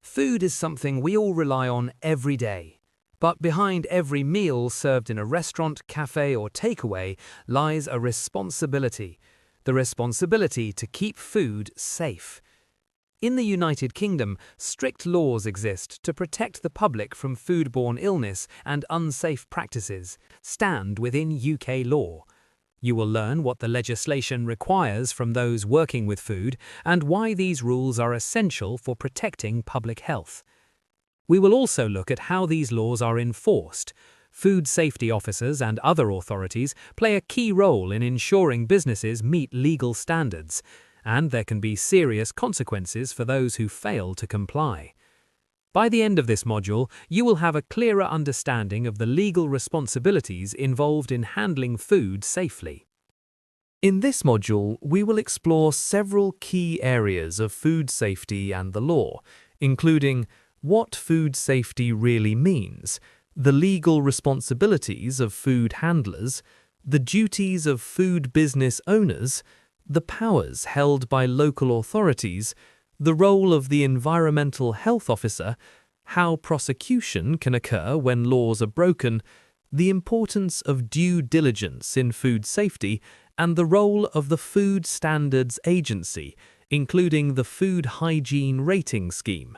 Food is something we all rely on every day. But behind every meal served in a restaurant, cafe, or takeaway lies a responsibility. The responsibility to keep food safe. In the United Kingdom, strict laws exist to protect the public from foodborne illness and unsafe practices, stand within UK law. You will learn what the legislation requires from those working with food and why these rules are essential for protecting public health. We will also look at how these laws are enforced. Food safety officers and other authorities play a key role in ensuring businesses meet legal standards, and there can be serious consequences for those who fail to comply. By the end of this module, you will have a clearer understanding of the legal responsibilities involved in handling food safely. In this module, we will explore several key areas of food safety and the law, including what food safety really means, the legal responsibilities of food handlers, the duties of food business owners, the powers held by local authorities, the role of the environmental health officer, how prosecution can occur when laws are broken, the importance of due diligence in food safety, and the role of the Food Standards Agency, including the Food Hygiene Rating Scheme.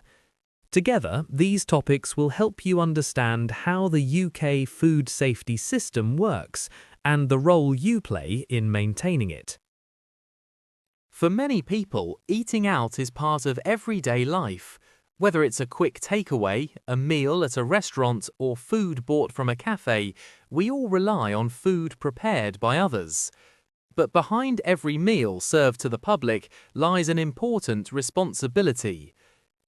Together, these topics will help you understand how the UK food safety system works and the role you play in maintaining it. For many people, eating out is part of everyday life. Whether it's a quick takeaway, a meal at a restaurant, or food bought from a cafe, we all rely on food prepared by others. But behind every meal served to the public lies an important responsibility.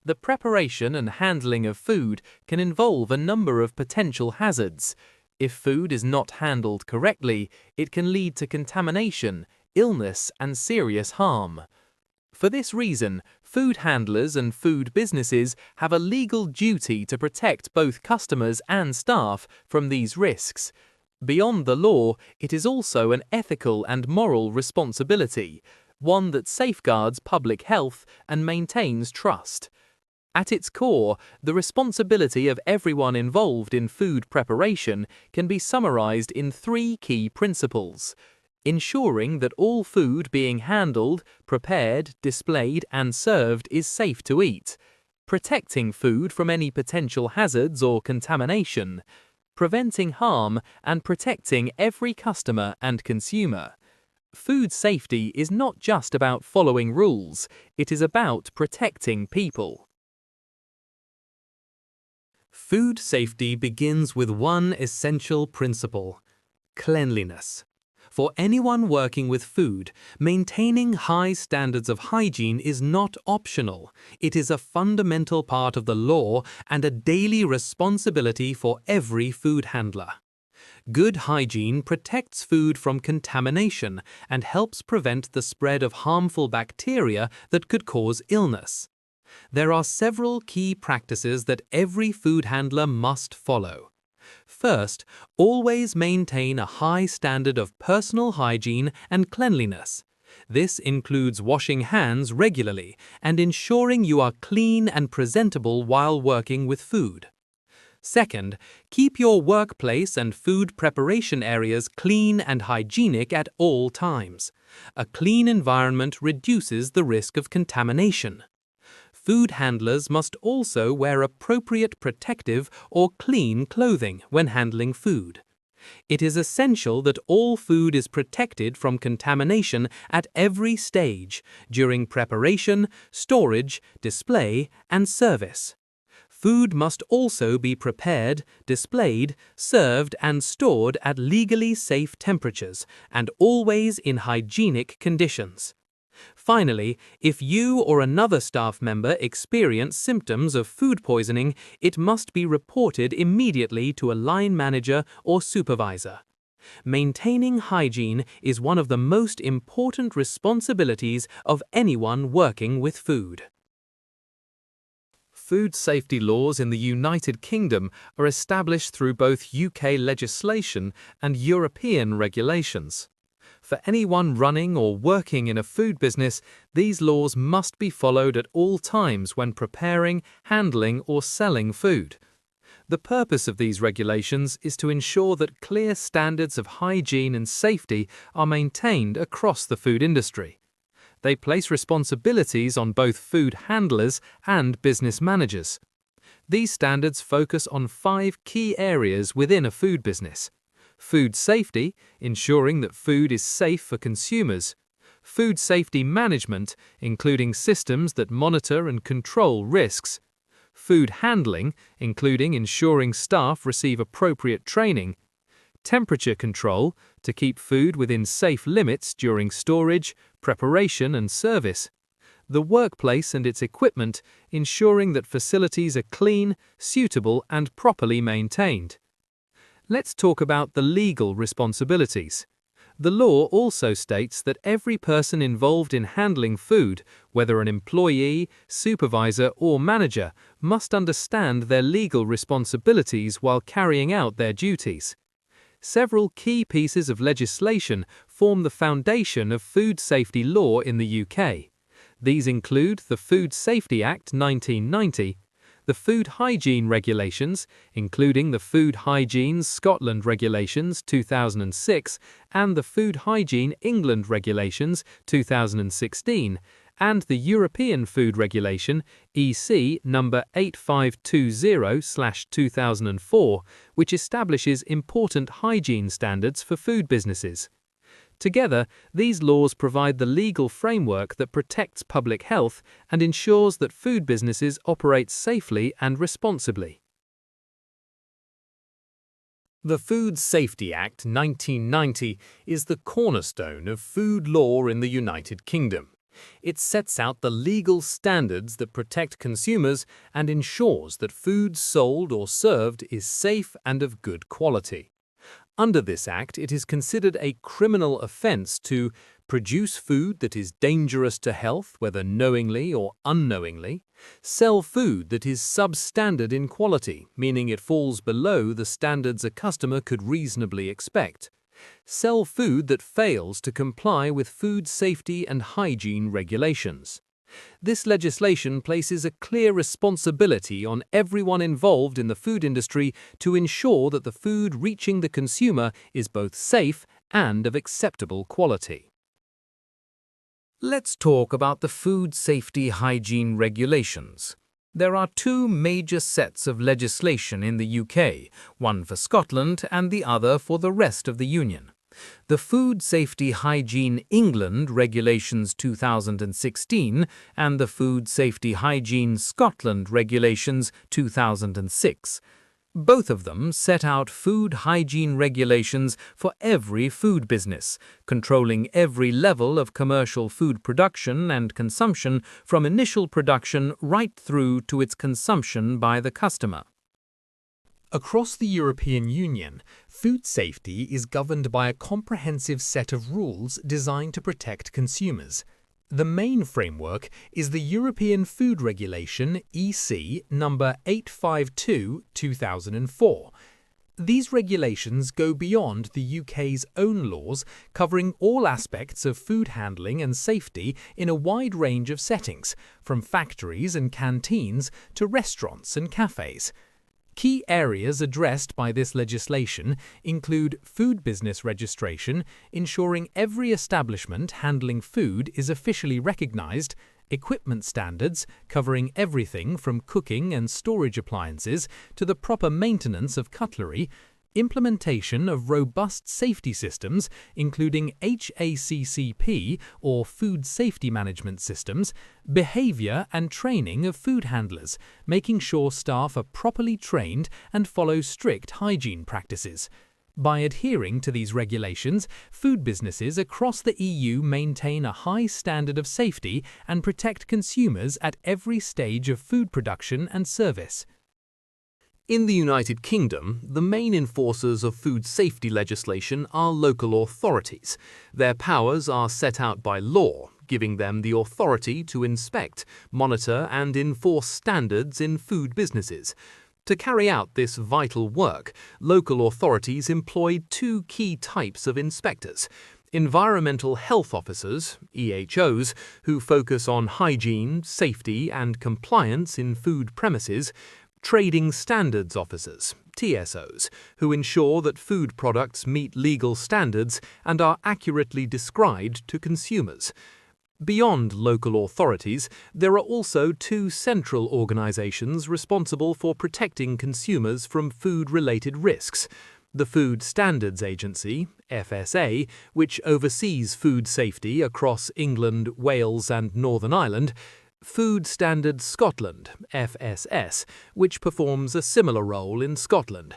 The preparation and handling of food can involve a number of potential hazards. If food is not handled correctly, it can lead to contamination, illness, and serious harm. For this reason, food handlers and food businesses have a legal duty to protect both customers and staff from these risks. Beyond the law, it is also an ethical and moral responsibility, one that safeguards public health and maintains trust. At its core, the responsibility of everyone involved in food preparation can be summarized in three key principles: ensuring that all food being handled, prepared, displayed, and served is safe to eat; protecting food from any potential hazards or contamination; preventing harm and protecting every customer and consumer. Food safety is not just about following rules, it is about protecting people. Food safety begins with one essential principle: cleanliness. For anyone working with food, maintaining high standards of hygiene is not optional. It is a fundamental part of the law and a daily responsibility for every food handler. Good hygiene protects food from contamination and helps prevent the spread of harmful bacteria that could cause illness. There are several key practices that every food handler must follow. First, always maintain a high standard of personal hygiene and cleanliness. This includes washing hands regularly and ensuring you are clean and presentable while working with food. Second, keep your workplace and food preparation areas clean and hygienic at all times. A clean environment reduces the risk of contamination. Food handlers must also wear appropriate protective or clean clothing when handling food. It is essential that all food is protected from contamination at every stage, during preparation, storage, display, and service. Food must also be prepared, displayed, served, and stored at legally safe temperatures and always in hygienic conditions. Finally, if you or another staff member experience symptoms of food poisoning, it must be reported immediately to a line manager or supervisor. Maintaining hygiene is one of the most important responsibilities of anyone working with food. Food safety laws in the United Kingdom are established through both UK legislation and European regulations. For anyone running or working in a food business, these laws must be followed at all times when preparing, handling, or selling food. The purpose of these regulations is to ensure that clear standards of hygiene and safety are maintained across the food industry. They place responsibilities on both food handlers and business managers. These standards focus on 5 key areas within a food business: food safety, ensuring that food is safe for consumers; food safety management, including systems that monitor and control risks; food handling, including ensuring staff receive appropriate training; temperature control, to keep food within safe limits during storage, preparation, and service; the workplace and its equipment, ensuring that facilities are clean, suitable, and properly maintained. Let's talk about the legal responsibilities. The law also states that every person involved in handling food, whether an employee, supervisor, or manager, must understand their legal responsibilities while carrying out their duties. Several key pieces of legislation form the foundation of food safety law in the UK. These include the Food Safety Act 1990, the Food Hygiene Regulations, including the Food Hygiene Scotland Regulations 2006 and the Food Hygiene England Regulations 2016, and the European Food Regulation EC number 8520/2004, which establishes important hygiene standards for food businesses. Together, these laws provide the legal framework that protects public health and ensures that food businesses operate safely and responsibly. The Food Safety Act 1990 is the cornerstone of food law in the United Kingdom. It sets out the legal standards that protect consumers and ensures that food sold or served is safe and of good quality. Under this act, it is considered a criminal offence to produce food that is dangerous to health, whether knowingly or unknowingly; sell food that is substandard in quality, meaning it falls below the standards a customer could reasonably expect; sell food that fails to comply with food safety and hygiene regulations. This legislation places a clear responsibility on everyone involved in the food industry to ensure that the food reaching the consumer is both safe and of acceptable quality. Let's talk about the food safety hygiene regulations. There are 2 major sets of legislation in the UK, one for Scotland and the other for the rest of the Union. The Food Safety Hygiene England Regulations 2016 and the Food Safety Hygiene Scotland Regulations 2006. Both of them set out food hygiene regulations for every food business, controlling every level of commercial food production and consumption from initial production right through to its consumption by the customer. Across the European Union, food safety is governed by a comprehensive set of rules designed to protect consumers. The main framework is the European Food Regulation EC number 852/2004. These regulations go beyond the UK's own laws, covering all aspects of food handling and safety in a wide range of settings, from factories and canteens to restaurants and cafes. Key areas addressed by this legislation include food business registration, ensuring every establishment handling food is officially recognized; equipment standards, covering everything from cooking and storage appliances to the proper maintenance of cutlery; implementation of robust safety systems, including HACCP or Food Safety Management Systems; behavior and training of food handlers, making sure staff are properly trained and follow strict hygiene practices. By adhering to these regulations, food businesses across the EU maintain a high standard of safety and protect consumers at every stage of food production and service. In the United Kingdom, the main enforcers of food safety legislation are local authorities. Their powers are set out by law, giving them the authority to inspect, monitor, and enforce standards in food businesses. To carry out this vital work, local authorities employ 2 key types of inspectors: Environmental health officers, EHOs, who focus on hygiene, safety, and compliance in food premises. Trading standards officers, TSOs, who ensure that food products meet legal standards and are accurately described to consumers. Beyond local authorities, there are also two central organizations responsible for protecting consumers from food-related risks. The Food Standards Agency, FSA, which oversees food safety across England, Wales and Northern Ireland. Food Standards Scotland, FSS, which performs a similar role in Scotland.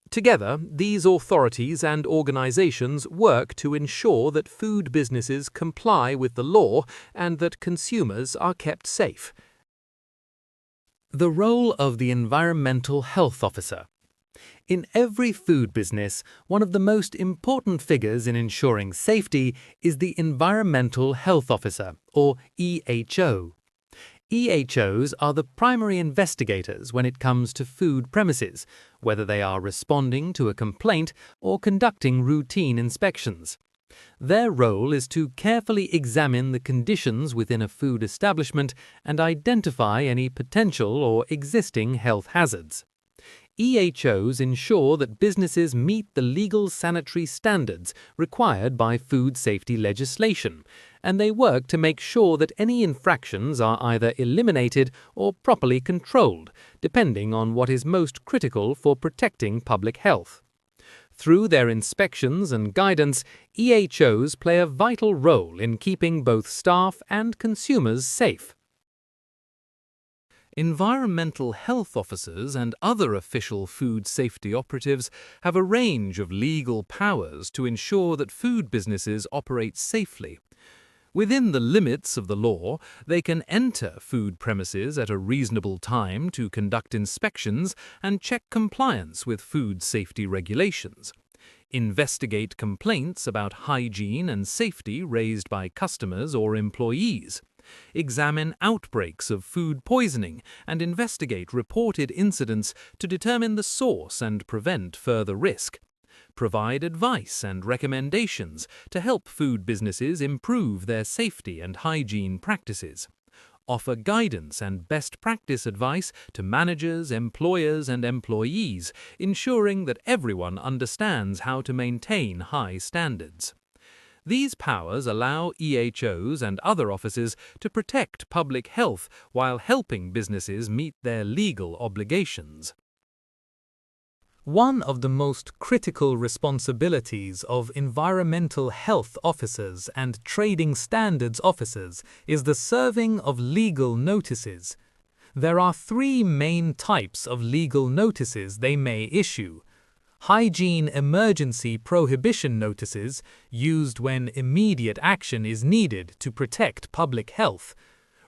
Together, these authorities and organizations work to ensure that food businesses comply with the law and that consumers are kept safe. The role of the environmental health officer. In every food business, one of the most important figures in ensuring safety is the environmental health officer, or EHO. EHOs are the primary investigators when it comes to food premises, whether they are responding to a complaint or conducting routine inspections. Their role is to carefully examine the conditions within a food establishment and identify any potential or existing health hazards. EHOs ensure that businesses meet the legal sanitary standards required by food safety legislation, and they work to make sure that any infractions are either eliminated or properly controlled, depending on what is most critical for protecting public health. Through their inspections and guidance, EHOs play a vital role in keeping both staff and consumers safe. Environmental health officers and other official food safety operatives have a range of legal powers to ensure that food businesses operate safely. Within the limits of the law, they can enter food premises at a reasonable time to conduct inspections and check compliance with food safety regulations, investigate complaints about hygiene and safety raised by customers or employees, examine outbreaks of food poisoning and investigate reported incidents to determine the source and prevent further risk, provide advice and recommendations to help food businesses improve their safety and hygiene practices, offer guidance and best practice advice to managers, employers and employees, ensuring that everyone understands how to maintain high standards. These powers allow EHOs and other officers to protect public health while helping businesses meet their legal obligations. One of the most critical responsibilities of environmental health officers and trading standards officers is the serving of legal notices. There are three main types of legal notices they may issue. Hygiene emergency prohibition notices, used when immediate action is needed to protect public health.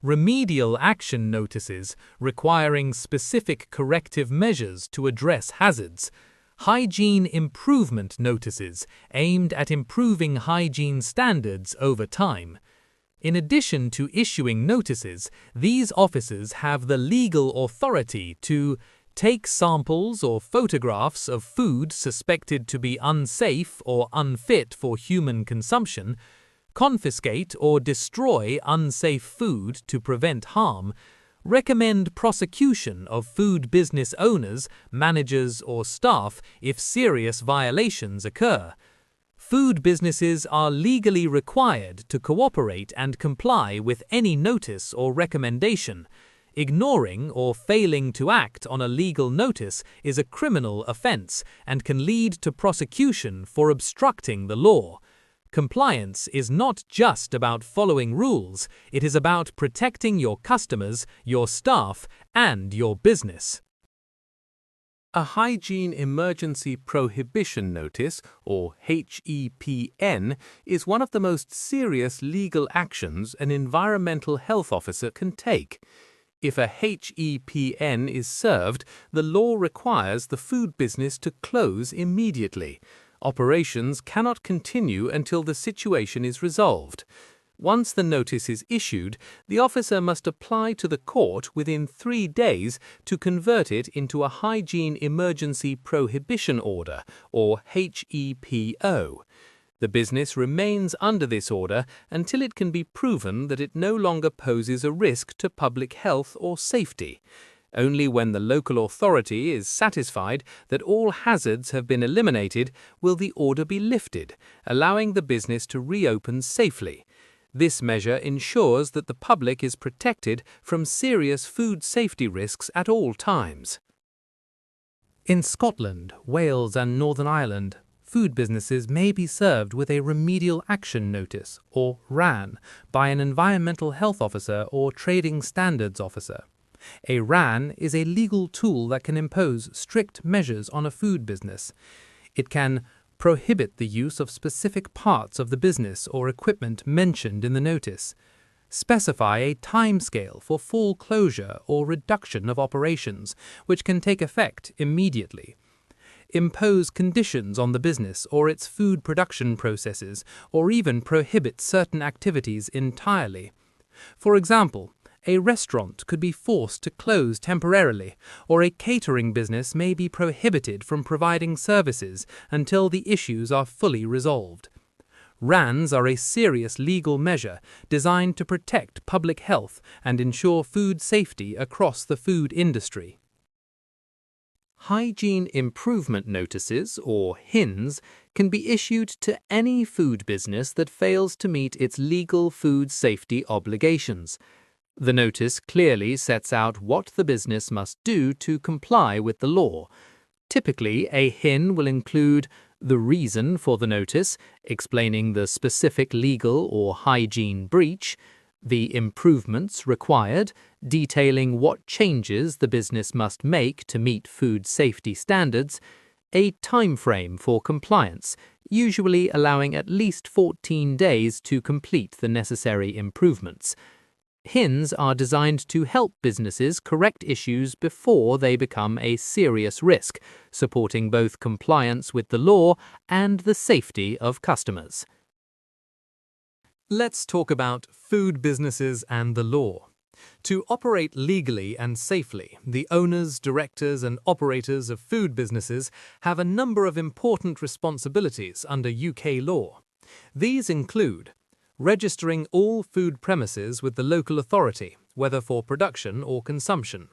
Remedial action notices, requiring specific corrective measures to address hazards. Hygiene improvement notices, aimed at improving hygiene standards over time. In addition to issuing notices, these officers have the legal authority to take samples or photographs of food suspected to be unsafe or unfit for human consumption, confiscate or destroy unsafe food to prevent harm, recommend prosecution of food business owners, managers or staff if serious violations occur. Food businesses are legally required to cooperate and comply with any notice or recommendation. Ignoring or failing to act on a legal notice is a criminal offense and can lead to prosecution for obstructing the law. Compliance is not just about following rules, it is about protecting your customers, your staff, and your business. A Hygiene Emergency Prohibition Notice, or HEPN, is one of the most serious legal actions an environmental health officer can take. If a HEPN is served, the law requires the food business to close immediately. Operations cannot continue until the situation is resolved. Once the notice is issued, the officer must apply to the court within 3 days to convert it into a Hygiene Emergency Prohibition Order, or HEPO. The business remains under this order until it can be proven that it no longer poses a risk to public health or safety. Only when the local authority is satisfied that all hazards have been eliminated will the order be lifted, allowing the business to reopen safely. This measure ensures that the public is protected from serious food safety risks at all times. In Scotland, Wales and Northern Ireland, food businesses may be served with a Remedial Action Notice, or RAN, by an Environmental Health Officer or Trading Standards Officer. A RAN is a legal tool that can impose strict measures on a food business. It can prohibit the use of specific parts of the business or equipment mentioned in the notice, specify a timescale for full closure or reduction of operations, which can take effect immediately, impose conditions on the business or its food production processes, or even prohibit certain activities entirely. For example, a restaurant could be forced to close temporarily, or a catering business may be prohibited from providing services until the issues are fully resolved. RANs are a serious legal measure designed to protect public health and ensure food safety across the food industry. Hygiene Improvement Notices, or HINs, can be issued to any food business that fails to meet its legal food safety obligations. The notice clearly sets out what the business must do to comply with the law. Typically, a HIN will include the reason for the notice, explaining the specific legal or hygiene breach, the improvements required, detailing what changes the business must make to meet food safety standards, a time frame for compliance, usually allowing at least 14 days to complete the necessary improvements. HINs are designed to help businesses correct issues before they become a serious risk, supporting both compliance with the law and the safety of customers. Let's talk about food businesses and the law. To operate legally and safely, the owners, directors, and operators of food businesses have a number of important responsibilities under UK law. These include registering all food premises with the local authority, whether for production or consumption,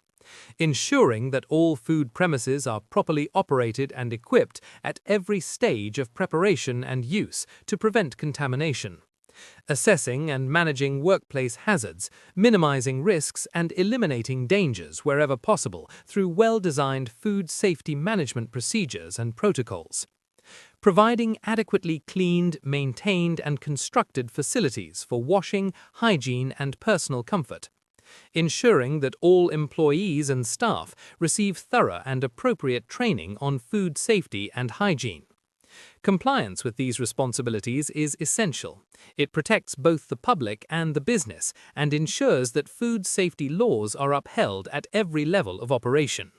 ensuring that all food premises are properly operated and equipped at every stage of preparation and use to prevent contamination, assessing and managing workplace hazards, minimizing risks and eliminating dangers wherever possible through well-designed food safety management procedures and protocols, providing adequately cleaned, maintained and constructed facilities for washing, hygiene and personal comfort, ensuring that all employees and staff receive thorough and appropriate training on food safety and hygiene. Compliance with these responsibilities is essential. It protects both the public and the business and ensures that food safety laws are upheld at every level of operation.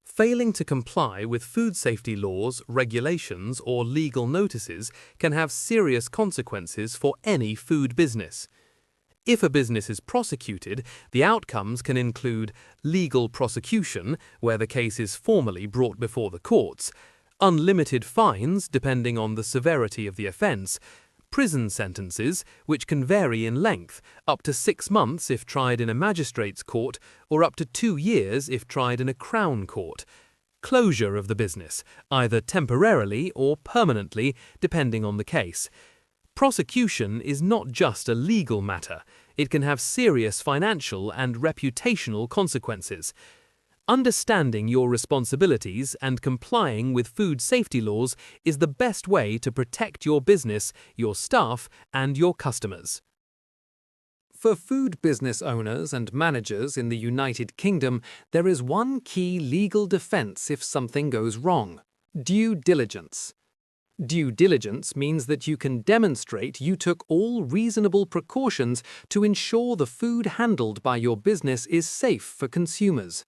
Failing to comply with food safety laws, regulations, or legal notices can have serious consequences for any food business. If a business is prosecuted, the outcomes can include legal prosecution, where the case is formally brought before the courts, unlimited fines depending on the severity of the offence, prison sentences, which can vary in length, up to 6 months if tried in a magistrate's court, or up to 2 years if tried in a Crown court, closure of the business, either temporarily or permanently, depending on the case. Prosecution is not just a legal matter, it can have serious financial and reputational consequences. Understanding your responsibilities and complying with food safety laws is the best way to protect your business, your staff, and your customers. For food business owners and managers in the United Kingdom, there is one key legal defense if something goes wrong: due diligence. Due diligence means that you can demonstrate you took all reasonable precautions to ensure the food handled by your business is safe for consumers.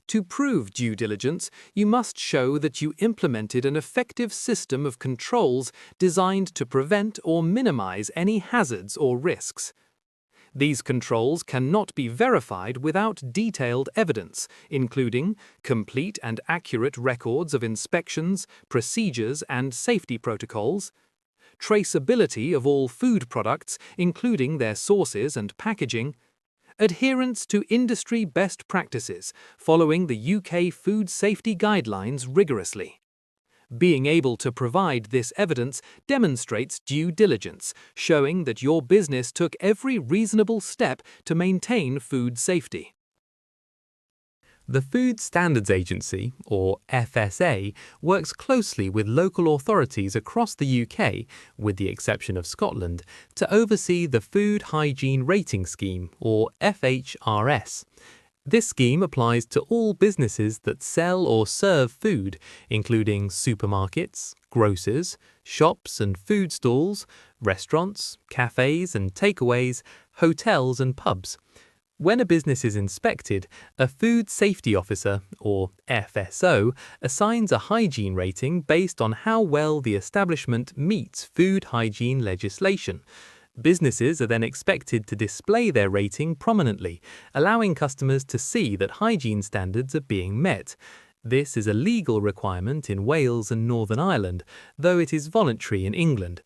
To prove due diligence, you must show that you implemented an effective system of controls designed to prevent or minimize any hazards or risks. These controls cannot be verified without detailed evidence, including complete and accurate records of inspections, procedures, and safety protocols, traceability of all food products, including their sources and packaging, adherence to industry best practices, following the UK food safety guidelines rigorously. Being able to provide this evidence demonstrates due diligence, showing that your business took every reasonable step to maintain food safety. The Food Standards Agency, or FSA, works closely with local authorities across the UK, with the exception of Scotland, to oversee the Food Hygiene Rating Scheme, or FHRS. This scheme applies to all businesses that sell or serve food, including supermarkets, grocers, shops and food stalls, restaurants, cafes and takeaways, hotels and pubs. When a business is inspected, a Food Safety Officer, or FSO, assigns a hygiene rating based on how well the establishment meets food hygiene legislation. Businesses are then expected to display their rating prominently, allowing customers to see that hygiene standards are being met. This is a legal requirement in Wales and Northern Ireland, though it is voluntary in England.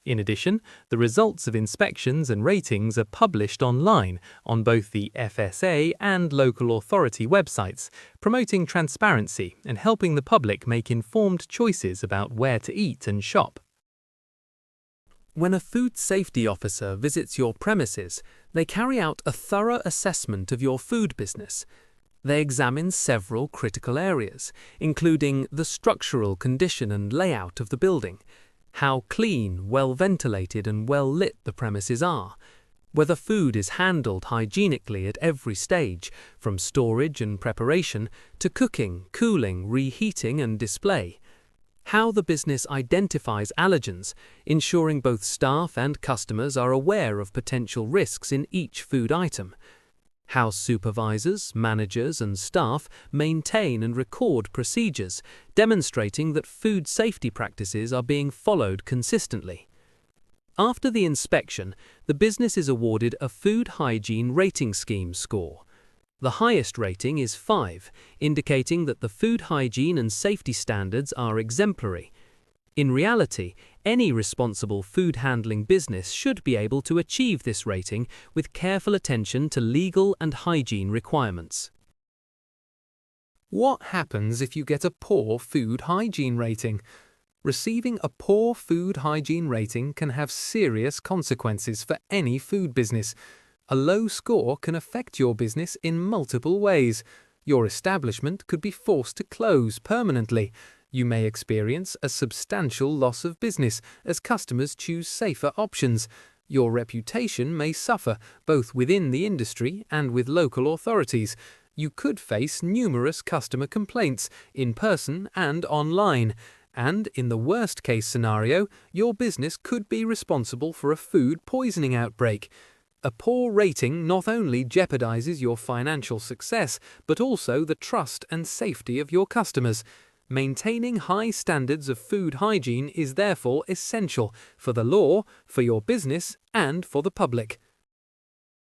In addition, the results of inspections and ratings are published online on both the FSA and local authority websites, promoting transparency and helping the public make informed choices about where to eat and shop. When a food safety officer visits your premises, they carry out a thorough assessment of your food business. They examine several critical areas, including the structural condition and layout of the building, how clean, well-ventilated and well-lit the premises are, whether food is handled hygienically at every stage, from storage and preparation to cooking, cooling, reheating and display, how the business identifies allergens, ensuring both staff and customers are aware of potential risks in each food item, how supervisors, managers and staff maintain and record procedures, demonstrating that food safety practices are being followed consistently. After the inspection, the business is awarded a Food Hygiene Rating Scheme score. The highest rating is 5, indicating that the food hygiene and safety standards are exemplary. In reality, any responsible food handling business should be able to achieve this rating with careful attention to legal and hygiene requirements. What happens if you get a poor food hygiene rating? Receiving a poor food hygiene rating can have serious consequences for any food business. A low score can affect your business in multiple ways. Your establishment could be forced to close permanently. You may experience a substantial loss of business as customers choose safer options. Your reputation may suffer, both within the industry and with local authorities. You could face numerous customer complaints, in person and online. And in the worst-case scenario, your business could be responsible for a food poisoning outbreak. A poor rating not only jeopardizes your financial success, but also the trust and safety of your customers. Maintaining high standards of food hygiene is therefore essential for the law, for your business, and for the public.